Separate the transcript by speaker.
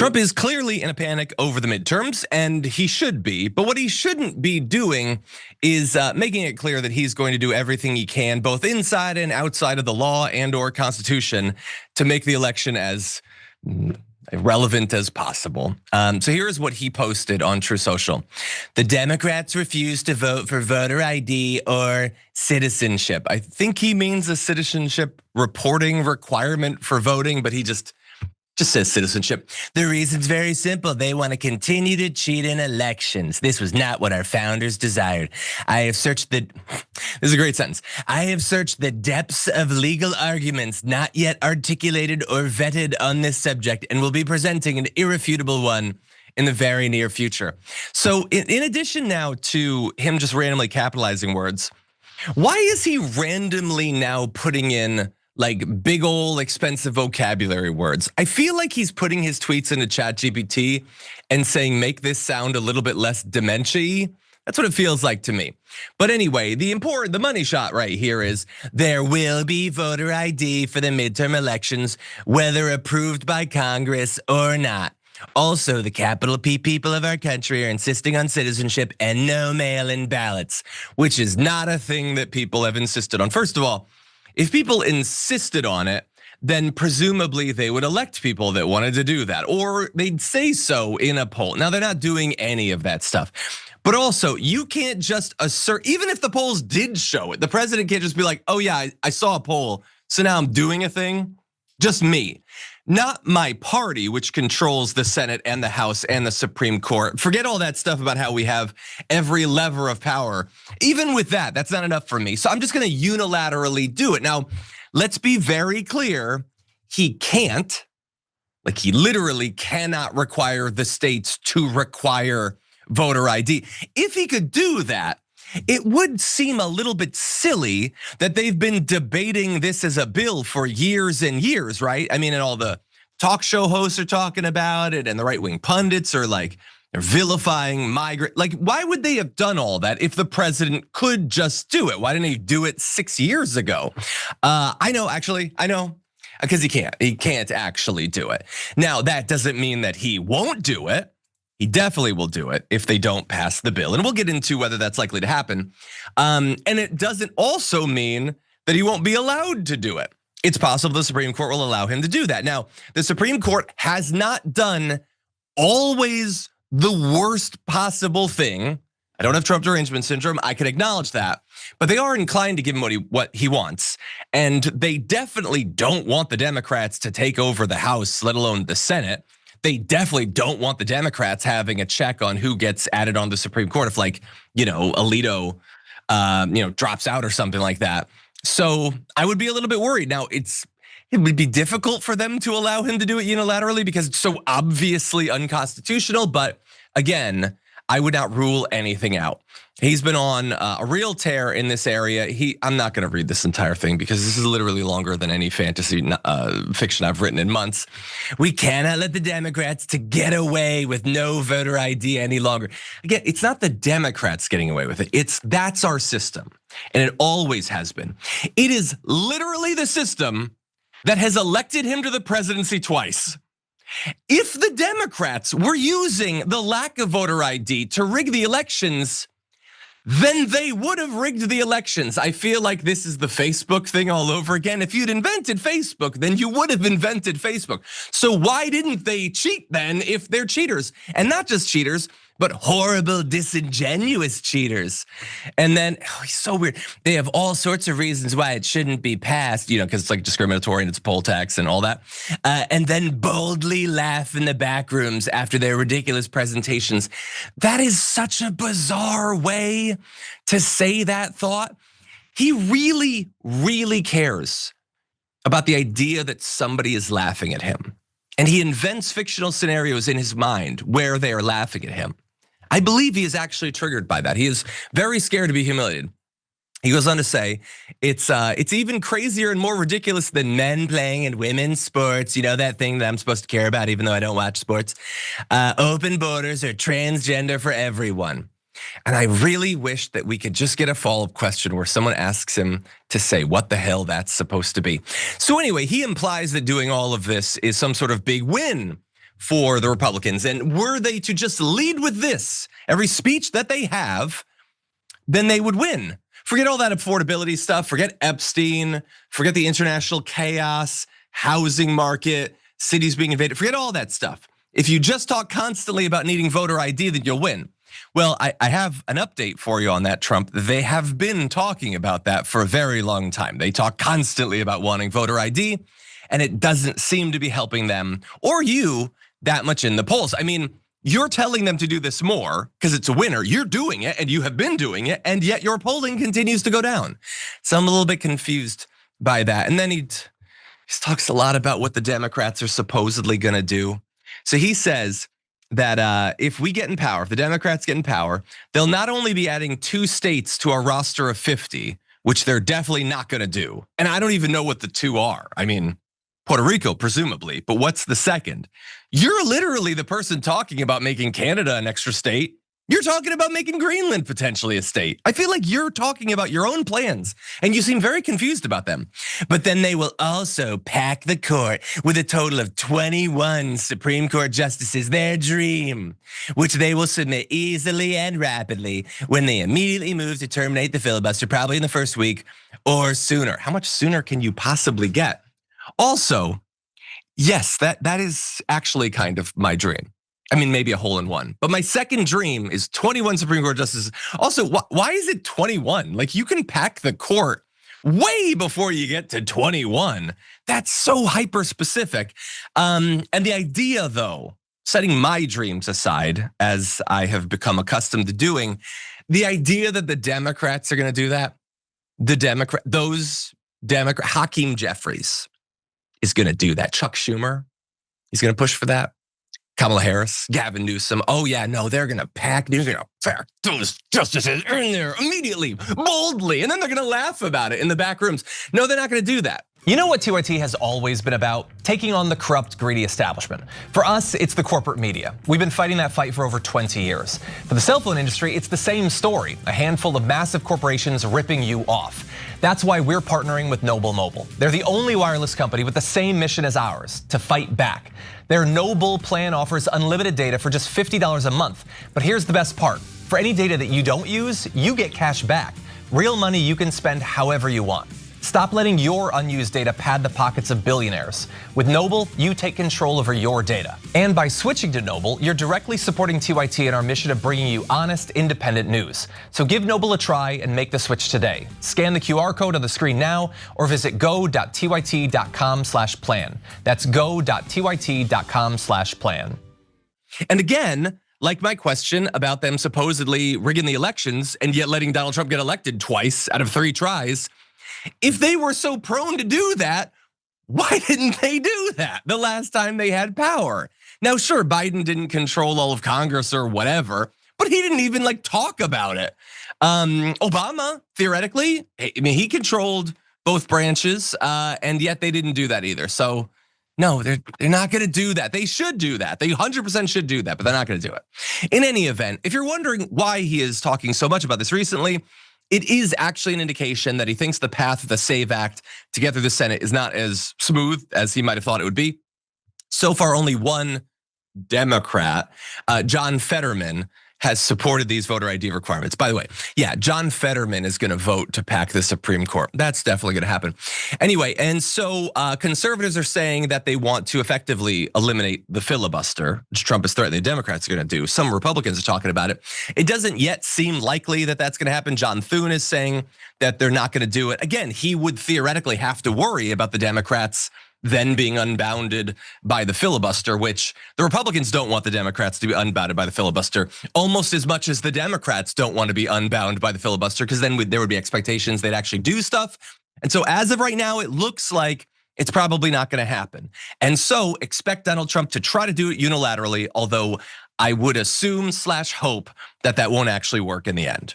Speaker 1: Trump is clearly in a panic over the midterms, and he should be. But what he shouldn't be doing is making it clear that he's going to do everything he can, both inside and outside of the law and/or Constitution, to make the election as relevant as possible. So here's what he posted on True Social. The Democrats refuse to vote for voter ID or citizenship. I think he means a citizenship reporting requirement for voting, but he just says citizenship. The reason's very simple. They want to continue to cheat in elections. This was not what our founders desired. This is a great sentence. I have searched the depths of legal arguments not yet articulated or vetted on this subject and will be presenting an irrefutable one in the very near future. So in addition now to him just randomly capitalizing words, why is he randomly now putting in like big old expensive vocabulary words? I feel like he's putting his tweets into ChatGPT and saying, make this sound a little bit less dementia-y. That's what it feels like to me. But anyway, the money shot right here is there will be voter ID for the midterm elections, whether approved by Congress or not. Also, the capital P people of our country are insisting on citizenship and no mail-in ballots, which is not a thing that people have insisted on. First of all, if people insisted on it, then presumably they would elect people that wanted to do that, or they'd say so in a poll. Now, they're not doing any of that stuff. But also, you can't just assert, even if the polls did show it, the president can't just be like, oh yeah, I saw a poll, so now I'm doing a thing. Just me, not my party, which controls the Senate and the House and the Supreme Court. Forget all that stuff about how we have every lever of power. Even with that, that's not enough for me. So I'm just gonna unilaterally do it. Now, let's be very clear. He can't, like he literally cannot require the states to require voter ID. If he could do that, it would seem a little bit silly that they've been debating this as a bill for years and years, right? I mean, and all the talk show hosts are talking about it, and the right-wing pundits are like, they're vilifying migrant. Like, why would they have done all that if the president could just do it? Why didn't he do it 6 years ago? I know, because he can't actually do it. Now, that doesn't mean that he won't do it. He definitely will do it if they don't pass the bill. And we'll get into whether that's likely to happen. And it doesn't also mean that he won't be allowed to do it. It's possible the Supreme Court will allow him to do that. Now, the Supreme Court has not done always the worst possible thing. I don't have Trump derangement syndrome, I can acknowledge that. But they are inclined to give him what he wants. And they definitely don't want the Democrats to take over the House, let alone the Senate. They definitely don't want the Democrats having a check on who gets added on the Supreme Court if, like, Alito, drops out or something like that. So I would be a little bit worried. Now, it would be difficult for them to allow him to do it unilaterally because it's so obviously unconstitutional. But again, I would not rule anything out. He's been on a real tear in this area. I'm not gonna read this entire thing because this is literally longer than any fantasy fiction I've written in months. We cannot let the Democrats to get away with no voter ID any longer. Again, it's not the Democrats getting away with it. That's our system, and it always has been. It is literally the system that has elected him to the presidency twice. If the Democrats were using the lack of voter ID to rig the elections, then they would have rigged the elections. I feel like this is the Facebook thing all over again. If you'd invented Facebook, then you would have invented Facebook. So why didn't they cheat then if they're cheaters? And not just cheaters, but horrible, disingenuous cheaters. And then, he's so weird. They have all sorts of reasons why it shouldn't be passed, because it's like discriminatory and it's a poll tax and all that. And then boldly laugh in the back rooms after their ridiculous presentations. That is such a bizarre way to say that thought. He really, really cares about the idea that somebody is laughing at him. And he invents fictional scenarios in his mind where they are laughing at him. I believe he is actually triggered by that. He is very scared to be humiliated. He goes on to say, it's even crazier and more ridiculous than men playing in women's sports. That thing that I'm supposed to care about even though I don't watch sports. Open borders or transgender for everyone. And I really wish that we could just get a follow-up question where someone asks him to say what the hell that's supposed to be. So anyway, he implies that doing all of this is some sort of big win for the Republicans. And were they to just lead with this, every speech that they have, then they would win. Forget all that affordability stuff, forget Epstein, forget the international chaos, housing market, cities being invaded, forget all that stuff. If you just talk constantly about needing voter ID, then you'll win. Well, I have an update for you on that, Trump. They have been talking about that for a very long time. They talk constantly about wanting voter ID, and it doesn't seem to be helping them or you that much in the polls. I mean, you're telling them to do this more because it's a winner. You're doing it and you have been doing it, and yet your polling continues to go down. So I'm a little bit confused by that. And then he talks a lot about what the Democrats are supposedly gonna do. So he says that if we get in power, if the Democrats get in power, they'll not only be adding 2 states to our roster of 50, which they're definitely not gonna do. And I don't even know what the 2 are. I mean, Puerto Rico, presumably, but what's the second? You're literally the person talking about making Canada an extra state. You're talking about making Greenland potentially a state. I feel like you're talking about your own plans and you seem very confused about them. But then they will also pack the court with a total of 21 Supreme Court justices, their dream, which they will submit easily and rapidly when they immediately move to terminate the filibuster, probably in the first week or sooner. How much sooner can you possibly get? Also, yes, that is actually kind of my dream. I mean, maybe a hole in one. But my second dream is 21 Supreme Court justices. Also, why is it 21? Like, you can pack the court way before you get to 21. That's so hyper specific. And the idea, though, setting my dreams aside, as I have become accustomed to doing, the idea that the Democrats are gonna do that, Hakeem Jeffries is gonna do that. Chuck Schumer, he's gonna push for that. Kamala Harris, Gavin Newsom. Oh yeah, no, they're gonna pack those justices in there immediately, boldly, and then they're gonna laugh about it in the back rooms. No, they're not gonna do that.
Speaker 2: You know what TYT has always been about? Taking on the corrupt, greedy establishment. For us, it's the corporate media. We've been fighting that fight for over 20 years. For the cell phone industry, it's the same story. A handful of massive corporations ripping you off. That's why we're partnering with Noble Mobile. They're the only wireless company with the same mission as ours, to fight back. Their Noble plan offers unlimited data for just $50 a month. But here's the best part. For any data that you don't use, you get cash back. Real money you can spend however you want. Stop letting your unused data pad the pockets of billionaires. With Noble, you take control over your data. And by switching to Noble, you're directly supporting TYT in our mission of bringing you honest, independent news. So give Noble a try and make the switch today. Scan the QR code on the screen now or visit go.tyt.com/plan. That's go.tyt.com/plan.
Speaker 1: And again, like my question about them supposedly rigging the elections and yet letting Donald Trump get elected twice out of 3 tries, if they were so prone to do that, why didn't they do that the last time they had power? Now, sure, Biden didn't control all of Congress or whatever, but he didn't even talk about it. Obama, theoretically, I mean, he controlled both branches, and yet they didn't do that either. So no, they're not gonna do that. They should do that. They 100% should do that, but they're not gonna do it. In any event, if you're wondering why he is talking so much about this recently, it is actually an indication that he thinks the path of the SAVE Act to get through the Senate is not as smooth as he might have thought it would be. So far, only one Democrat, John Fetterman, has supported these voter ID requirements. By the way, yeah, John Fetterman is gonna vote to pack the Supreme Court. That's definitely gonna happen. Anyway, and so conservatives are saying that they want to effectively eliminate the filibuster, which Trump is threatening the Democrats are gonna do. Some Republicans are talking about it. It doesn't yet seem likely that that's gonna happen. John Thune is saying that they're not gonna do it. Again, he would theoretically have to worry about the Democrats then being unbounded by the filibuster, which the Republicans don't want the Democrats to be unbounded by the filibuster almost as much as the Democrats don't want to be unbound by the filibuster, because then there would be expectations they'd actually do stuff. And so as of right now, it looks like it's probably not gonna happen. And so expect Donald Trump to try to do it unilaterally, although I would assume / hope that that won't actually work in the end.